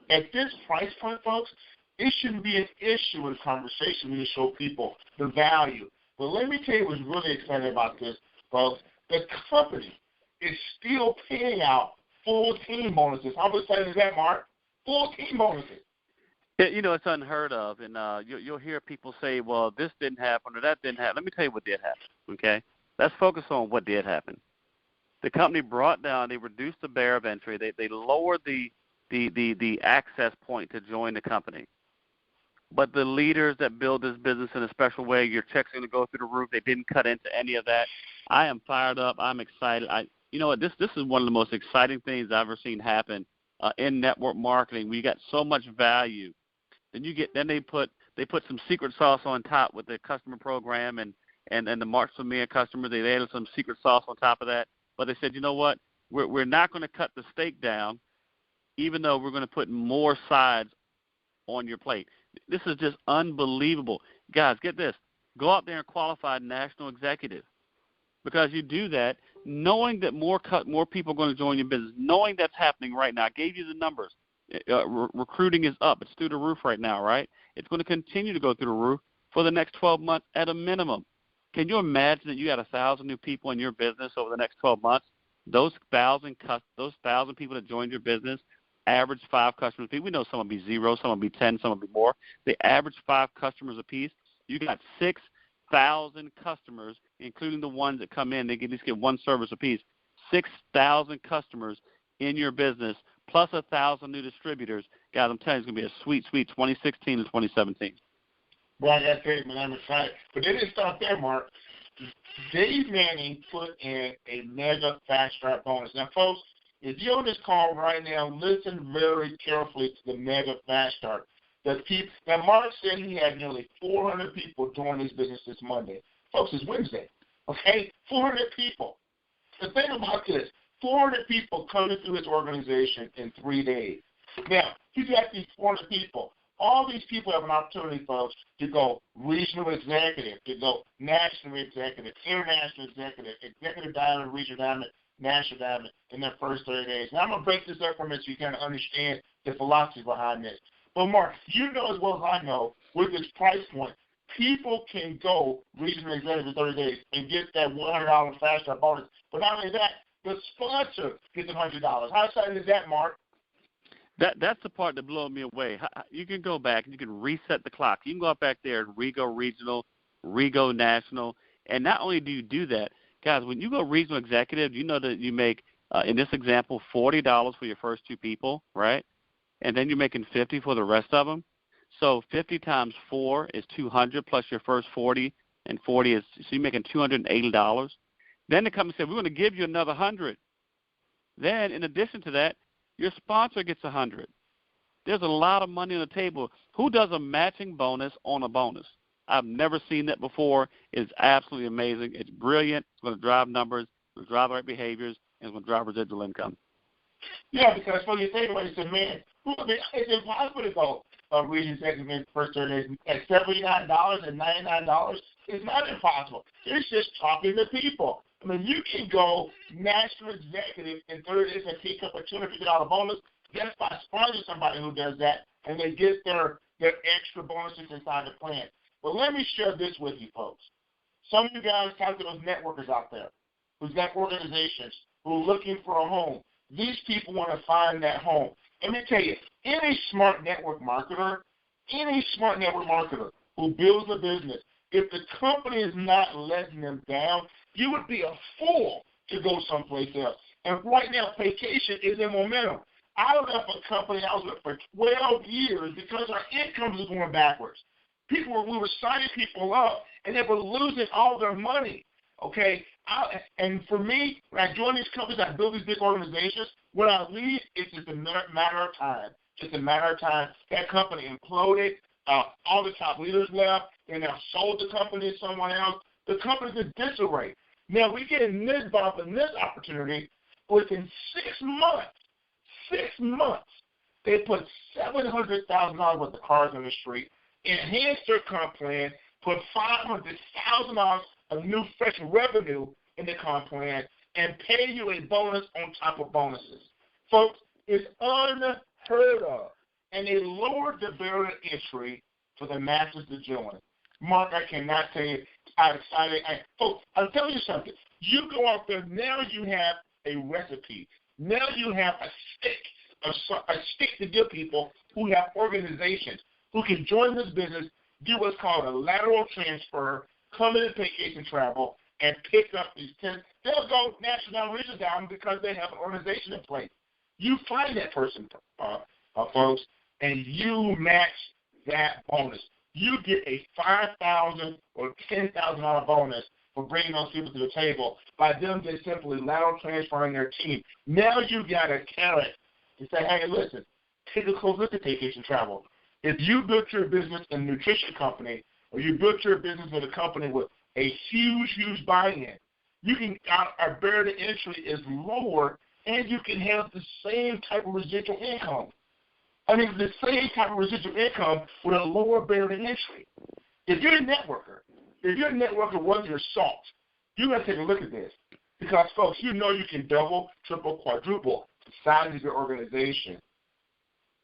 at this price point, folks, it shouldn't be an issue in conversation when you show people the value. But let me tell you what's really exciting about this, folks. The company is still paying out full team bonuses. How exciting is that, Mark? Full team bonuses. It's unheard of, and you'll hear people say, well, this didn't happen or that didn't happen. Let me tell you what did happen, okay? Let's focus on what did happen. The company they reduced the barrier of entry. They lowered the access point to join the company. But the leaders that build this business in a special way, your checks are going to go through the roof. They didn't cut into any of that. I am fired up. I'm excited. You know what? This is one of the most exciting things I've ever seen happen in network marketing. We got so much value. Then they put some secret sauce on top with the customer program and the March for Me customers. They added some secret sauce on top of that. But they said, you know what? We're not going to cut the steak down, even though we're going to put more sides on your plate. This is just unbelievable. Guys, get this. Go out there and qualify a national executive, because you do that knowing that more people are going to join your business, knowing that's happening right now. I gave you the numbers. Recruiting is up. It's through the roof right now, right? It's going to continue to go through the roof for the next 12 months at a minimum. Can you imagine that you got 1,000 new people in your business over the next 12 months? Those 1,000 people that joined your business average 5 customers. We know some will be 0, some will be 10, some will be more. They average 5 customers apiece. You got 6,000 customers, including the ones that come in. They at least get one service apiece. 6,000 customers in your business, plus 1,000 new distributors. Guys, I'm telling you, it's going to be a sweet, sweet 2016 and 2017. Well, that's great, man. I'm excited. But they didn't stop there, Mark. Dave Manning put in a mega fast start bonus. Now, folks, if you're on this call right now, listen very carefully to the mega fast start. Now, Mark said he had nearly 400 people join his business this Monday. Folks, it's Wednesday, okay? 400 people. The thing about this, 400 people coming through his organization in 3 days. Now, he's got these 400 people. All these people have an opportunity, folks, to go regional executive, to go national executive, international executive, executive diamond, regional diamond, national diamond in their first 30 days. Now, I'm going to break this up for you so you kind of understand the philosophy behind this. But, Mark, you know as well as I know, with this price point, people can go regional executive in 30 days and get that $100 fast start bonus. But not only that, the sponsor gets $100. How exciting is that, Mark? That's the part that blew me away. You can go back and you can reset the clock. You can go back there and re-go regional, re-go national. And not only do you do that, Guys, when you go regional executive, you know that you make, in this example, $40 for your first 2 people, right? And then you're making $50 for the rest of them. So 50 times 4 is 200 plus your first 40, and 40 is, so you're making $280. Then they come and say, we're going to give you another 100. Then, in addition to that, your sponsor gets 100. There's a lot of money on the table. Who does a matching bonus on a bonus? I've never seen that before. It's absolutely amazing. It's brilliant. It's going to drive numbers. It's going to drive the right behaviors, and it's going to drive residual income. Yeah, because when you think about it, it's, man, it's impossible to go region executive in the first 30 days at $79 and $99. It's not impossible. It's just talking to people. I mean, you can go national executive in 30 days and pick up a $250 bonus just by sponsoring somebody who does that, and they get their extra bonuses inside the plan. But let me share this with you, folks. Some of you guys talk to those networkers out there who's got organizations who are looking for a home. These people want to find that home. Let me tell you, any smart network marketer who builds a business, if the company is not letting them down, you would be a fool to go someplace else. And right now, Paycation is in momentum. I left a company I was with for 12 years because our income was going backwards. We were signing people up, and they were losing all their money, okay? And for me, when I join these companies, I build these big organizations, when I leave, it's just a matter of time. Just a matter of time. That company imploded. All the top leaders left. They now sold the company to someone else. The company's in disarray. Now, we get in this bump and this opportunity within 6 months, they put $700,000 worth of cars on the street, enhanced their comp plan, put $500,000 of new fresh revenue in the comp plan, and pay you a bonus on top of bonuses. Folks, it's unheard of. And they lowered the barrier to entry for the masses to join. Mark, I cannot tell you how excited I am. Folks, I'll tell you something. You go out there, now you have a recipe. Now you have a stick to give people who have organizations who can join this business, do what's called a lateral transfer, come in and Paycation Travel, and pick up these 10. They'll go national region down because they have an organization in place. You find that person, folks, and you match that bonus. You get a $5,000 or $10,000 bonus for bringing those people to the table by them just simply lateral transferring their team. Now you got a carrot to say, hey, listen, take a close look at Paycation Travel. If you built your business in a nutrition company, or you built your business in a company with a huge buy-in, you can our barrier to entry is lower, and you can have the same type of residual income. I mean, the same type of residual income with a lower barrier to entry. If you're a networker worth your salt, you got to take a look at this. Because, folks, you know you can double, triple, quadruple the size of your organization.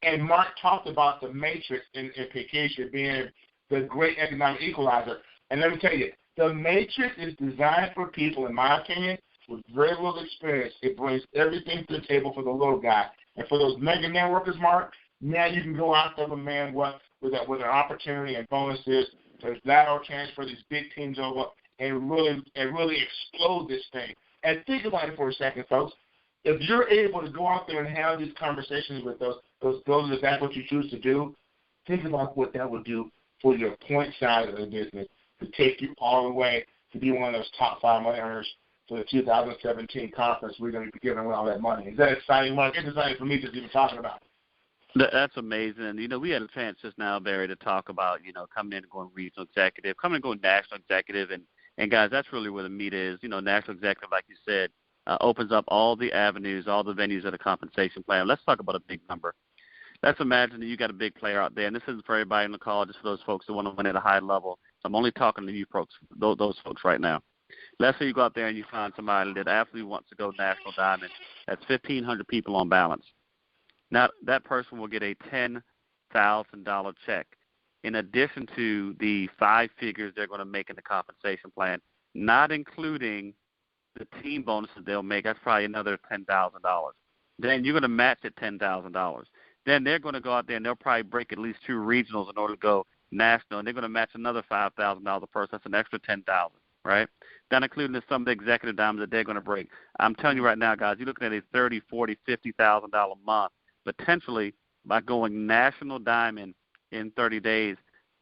And Mark talked about the matrix in Paycation being the great economic equalizer. And let me tell you, the matrix is designed for people, in my opinion, with very little experience. It brings everything to the table for the little guy. And for those mega networkers, Mark, now you can go out there, man, with an opportunity and bonuses to lateral transfer these big teams over and really explode this thing. And think about it for a second, folks. If you're able to go out there and have these conversations with those if that's what you choose to do, think about what that would do for your point side of the business to take you all the way to be one of those top 5 money earners for the 2017 conference. We're going to be giving away all that money. Is that exciting, Mark? It's exciting for me just even talking about it. That's amazing. You know, we had a chance just now, Barry, to talk about, you know, coming in and going regional executive, coming and going national executive. And guys, that's really where the meat is. You know, national executive, like you said, opens up all the avenues, all the venues of the compensation plan. Let's talk about a big number. Let's imagine that you got a big player out there, and this isn't for everybody in the call, just for those folks that want to win at a high level. So I'm only talking to you folks, those folks right now. Let's say you go out there and you find somebody that absolutely wants to go national diamond. That's 1,500 people on balance. Now, that person will get a $10,000 check in addition to the 5 figures they're going to make in the compensation plan, not including the team bonuses they'll make. That's probably another $10,000. Then you're going to match at $10,000. Then they're going to go out there and they'll probably break at least 2 regionals in order to go national, and they're going to match another $5,000 a person. That's an extra $10,000. right? Not including some of the executive diamonds that they're going to break. I'm telling you right now, guys, you're looking at a $30,000, $40,000, $50,000 a month, potentially by going national diamond in 30 days.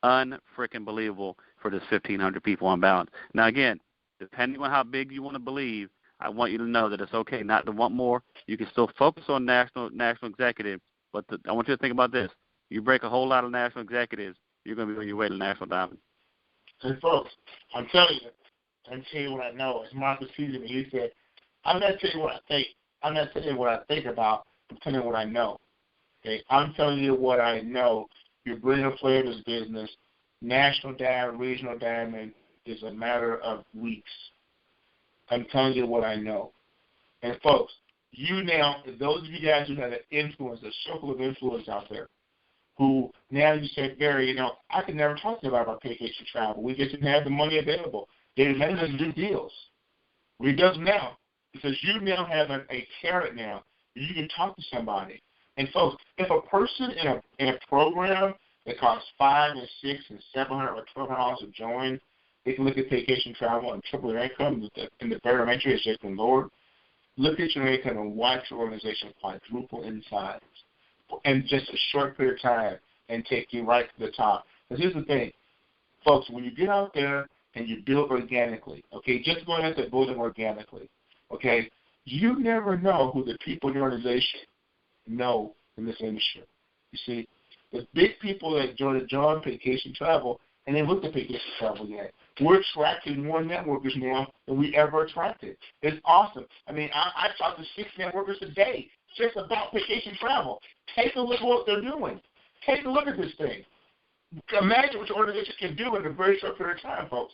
Unfreaking believable for this 1,500 people on balance. Now, again, depending on how big you want to believe, I want you to know that it's okay not to want more. You can still focus on national executive, but I want you to think about this. You break a whole lot of national executives, you're going to be on your way to national diamond. And folks, I'm telling you what I know. As Marcus teased me, he said, I'm not telling you what I think. I'm not telling you what I think about. I'm telling you what I know. Okay, I'm telling you what I know. You're bringing a player to this business. National diamond, regional diamond is a matter of weeks. I'm telling you what I know. And folks, you now, those of you guys who have an influence, a circle of influence out there, who now you say, Barry, I could never talk to you about Paycation Travel. We just didn't have the money available. They didn't let us do deals. We does now because you now have a carrot now. You can talk to somebody. And folks, if a person in a program that costs $500 and $600 and $700 or $1,200 to join, they can look at Paycation Travel and triple their income in the barometric as they can lower. Look at your income and watch your organization quadruple in size in just a short period of time and take you right to the top. Because here's the thing, folks, when you get out there and you build organically, okay, just going into building organically, okay, you never know who the people in your organization know in this industry. You see, the big people that join Paycation Travel and they look at Paycation Travel yet. We're attracting more networkers now than we ever attracted. It's awesome. I mean, I talk to 6 networkers a day just about Paycation Travel. Take a look at what they're doing. Take a look at this thing. Imagine what your organization can do in a very short period of time, folks.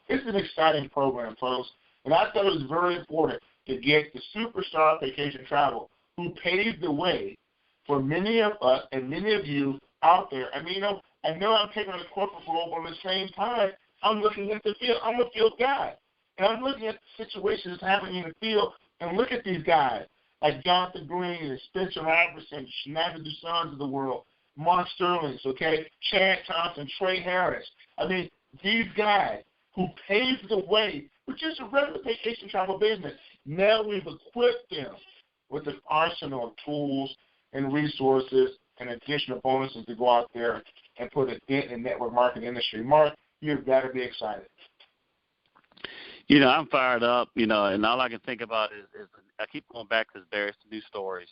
This is an exciting program, folks. And I thought it was very important to get the superstar Paycation Travel who paved the way for many of us and many of you out there. I mean, I know I'm taking on the corporate role, but at the same time, I'm looking at the field. I'm a field guy. And I'm looking at the situations happening in the field and look at these guys like Jonathan Green and Spencer Iverson, Shenanigans Dussons of the world, Mark Sterling's, okay, Chad Thompson, Trey Harris. I mean, these guys who paved the way for just a regular Paycation Travel business. Now we've equipped them with an arsenal of tools and resources and additional bonuses to go out there and put a dent in the network marketing industry. Mark, you've got to be excited. I'm fired up, and all I can think about is I keep going back to various new stories.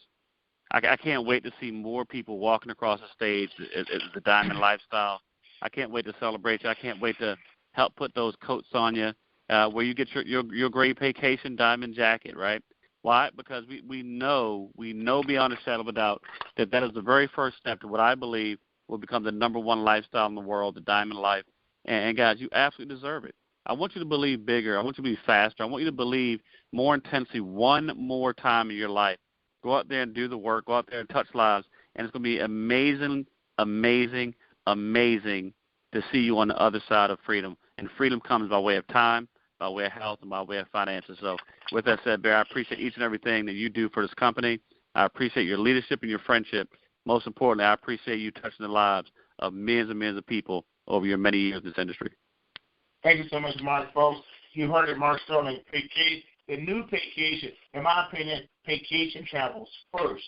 I can't wait to see more people walking across the stage as the diamond lifestyle. I can't wait to celebrate you. I can't wait to help put those coats on you where you get your great Paycation diamond jacket, right? Why? Because we know beyond a shadow of a doubt that is the very first step to what I believe will become the number one lifestyle in the world, the diamond life. And guys, you absolutely deserve it. I want you to believe bigger. I want you to be faster. I want you to believe more intensely one more time in your life. Go out there and do the work. Go out there and touch lives. And it's going to be amazing, amazing, amazing to see you on the other side of freedom. And freedom comes by way of time, by way of health, and by way of finances. So with that said, Barry, I appreciate each and everything that you do for this company. I appreciate your leadership and your friendship. Most importantly, I appreciate you touching the lives of millions and millions of people over your many years in this industry. Thank you so much, Mark, folks. You heard it, Mark Sterling. The new Paycation, in my opinion, Paycation Travel's first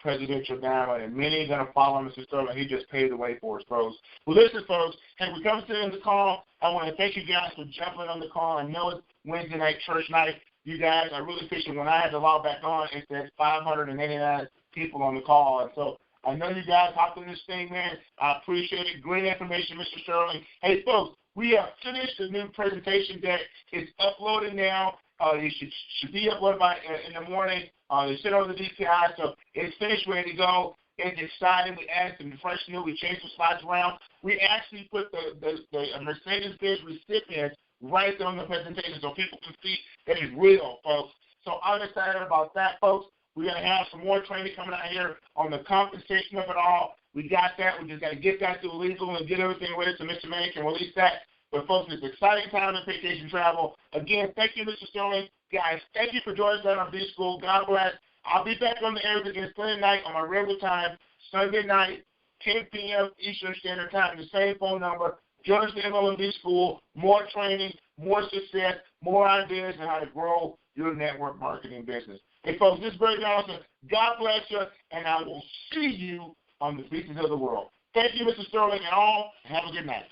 presidential diamond, and many are going to follow Mr. Sterling. He just paved the way for us, folks. Well, listen, folks, as we come to the end of the call, I want to thank you guys for jumping on the call. I know it's Wednesday night church night. You guys, I really appreciate it. When I had to log back on, it said 589 people on the call. And so I know you guys hopped on this thing, man. I appreciate it. Great information, Mr. Sterling. Hey, folks, we have finished the new presentation deck. It's uploaded now. It should be uploaded by in the morning. They sent over the DPI, so it's finished, ready to go. It's exciting. We added some fresh new. We changed some slides around. We actually put the Mercedes-Benz recipients right there on the presentation so people can see that it's real, folks. So I'm excited about that, folks. We're going to have some more training coming out here on the compensation of it all. We got that. We just got to get that through legal and get everything ready so Mr. Manning can release that. But, folks, it's an exciting time in Paycation Travel. Again, thank you, Mr. Sterling. Guys, thank you for joining us on B School. God bless. I'll be back on the air again Sunday night on my regular time, Sunday night, 10 p.m. Eastern Standard Time, the same phone number. Join us in MLM School, more training, more success, more ideas on how to grow your network marketing business. Hey, folks, this is Barry Donalson. God bless you, and I will see you on the beaches of the world. Thank you, Mr. Sterling, and all. Have a good night.